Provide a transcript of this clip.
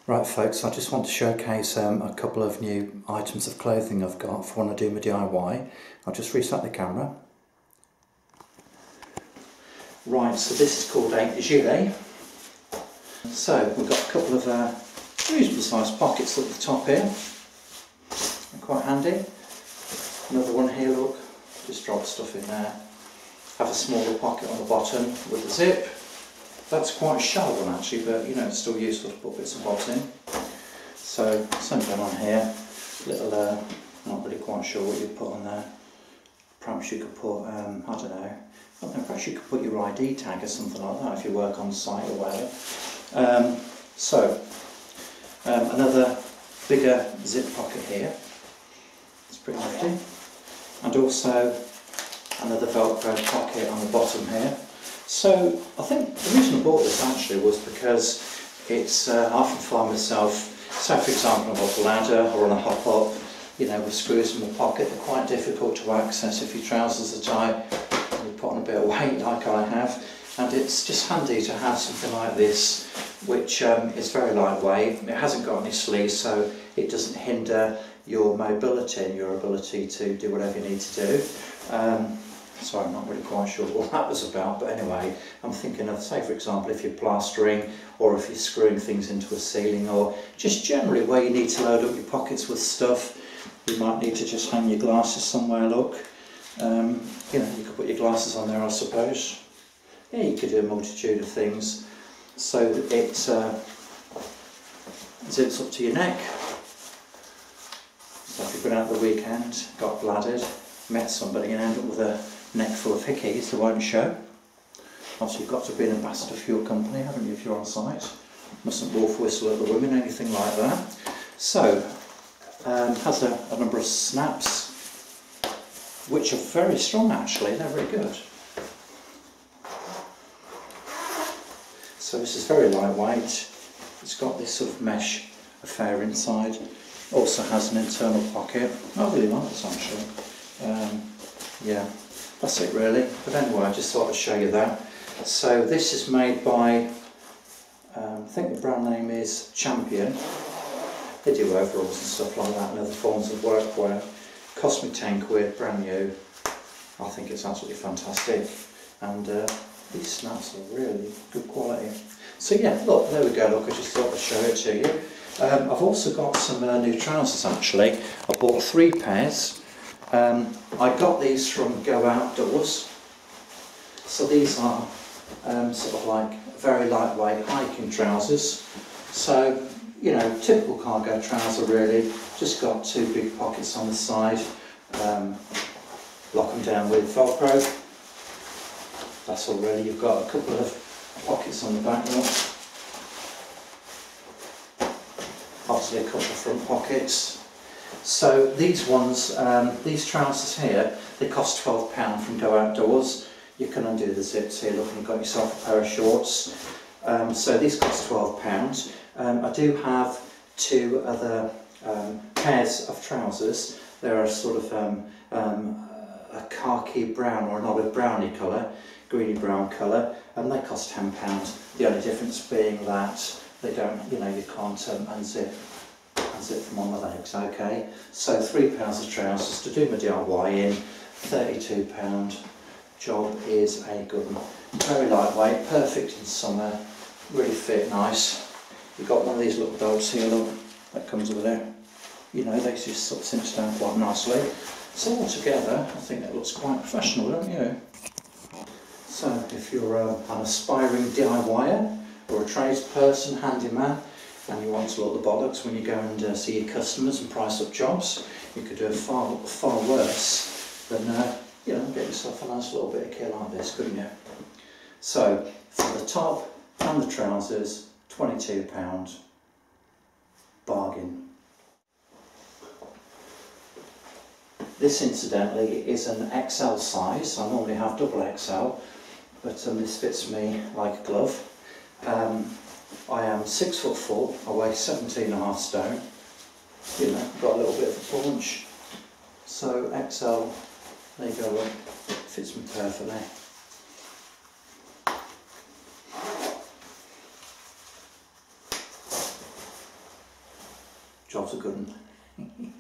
Right folks, I just want to showcase a couple of new items of clothing I've got for when I do my DIY. I'll just reset the camera. Right, so this is called a gilet. So we've got a couple of reasonable sized pockets at the top here. They're quite handy. Another one here, look, just drop stuff in there. Have a smaller pocket on the bottom with a zip. That's quite a shallow one actually, but you know, it's still useful to put bits and bobs in. So, same thing on here, little, not really quite sure what you'd put on there. Perhaps you could put, I don't know, perhaps you could put your ID tag or something like that if you work on site or whatever. Another bigger zip pocket here. It's pretty nifty. And also another Velcro pocket on the bottom here. So I think the reason I bought this actually was because it's, I often find myself, say for example I'm up a ladder or on a hop up, you know, with screws in my pocket, they're quite difficult to access if your trousers are tight and you put on a bit of weight like I have, and it's just handy to have something like this which is very lightweight. It hasn't got any sleeves, so it doesn't hinder your mobility and your ability to do whatever you need to do. Sorry, I'm not really quite sure what that was about, but anyway, I'm thinking of, say for example, if you're plastering or if you're screwing things into a ceiling, or just generally where you need to load up your pockets with stuff. You might need to just hang your glasses somewhere, look. You know, you could put your glasses on there, I suppose. Yeah, you could do a multitude of things. So that it zips up to your neck. So if you've been out the weekend, got bladdered, met somebody and end up with a neck full of hickeys that won't show. Obviously you've got to be an ambassador for your company, haven't you, if you're on site. Mustn't wolf whistle at the women, anything like that. So, has a number of snaps, which are very strong actually, they're very good. So this is very lightweight. It's got this sort of mesh affair inside. Also has an internal pocket. I really like this actually. Yeah, that's it really. But anyway, I just thought I'd show you that. So this is made by, I think the brand name is Champion. They do overalls and stuff like that and other forms of workwear. Cost me 10 quid, brand new. I think it's absolutely fantastic. And these snaps are really good quality. So yeah, look, there we go, look, I just thought I'd show it to you. I've also got some new trousers actually. I bought 3 pairs. I got these from Go Outdoors. So these are sort of like very lightweight hiking trousers. So, you know, typical cargo trouser really. Just got 2 big pockets on the side. Lock them down with Velcro. That's all really. You've got a couple of pockets on the back now. Obviously a couple of front pockets. So these ones, these trousers here, they cost £12 from Go Outdoors. You can undo the zips here, look, and you've got yourself a pair of shorts. So these cost £12. I do have 2 other pairs of trousers. They're a sort of a khaki brown or an olive browny colour, greeny brown colour, and they cost £10. The only difference being that they don't, you know, you can't unzip them on the legs, okay? So 3 pairs of trousers to do my DIY in, £32. Job is a good one. Very lightweight, perfect in summer, really fit nice. You've got one of these little belts here, look, that comes with it. You know, they just sort of cinch down quite nicely. So altogether, I think that looks quite professional, don't you? So if you're an aspiring DIYer or a tradesperson, handyman, and you want to look the bollocks when you go and see your customers and price up jobs, you could do it far worse than you know, get yourself a nice little bit of kit like this, couldn't you? So for the top and the trousers, £22, bargain. This incidentally is an XL size. I normally have double XL, but this fits me like a glove. I am 6'4", I weigh 17.5 stone. You know, got a little bit of a paunch. So XL, there you go, look, fits me perfectly. Job's a good one.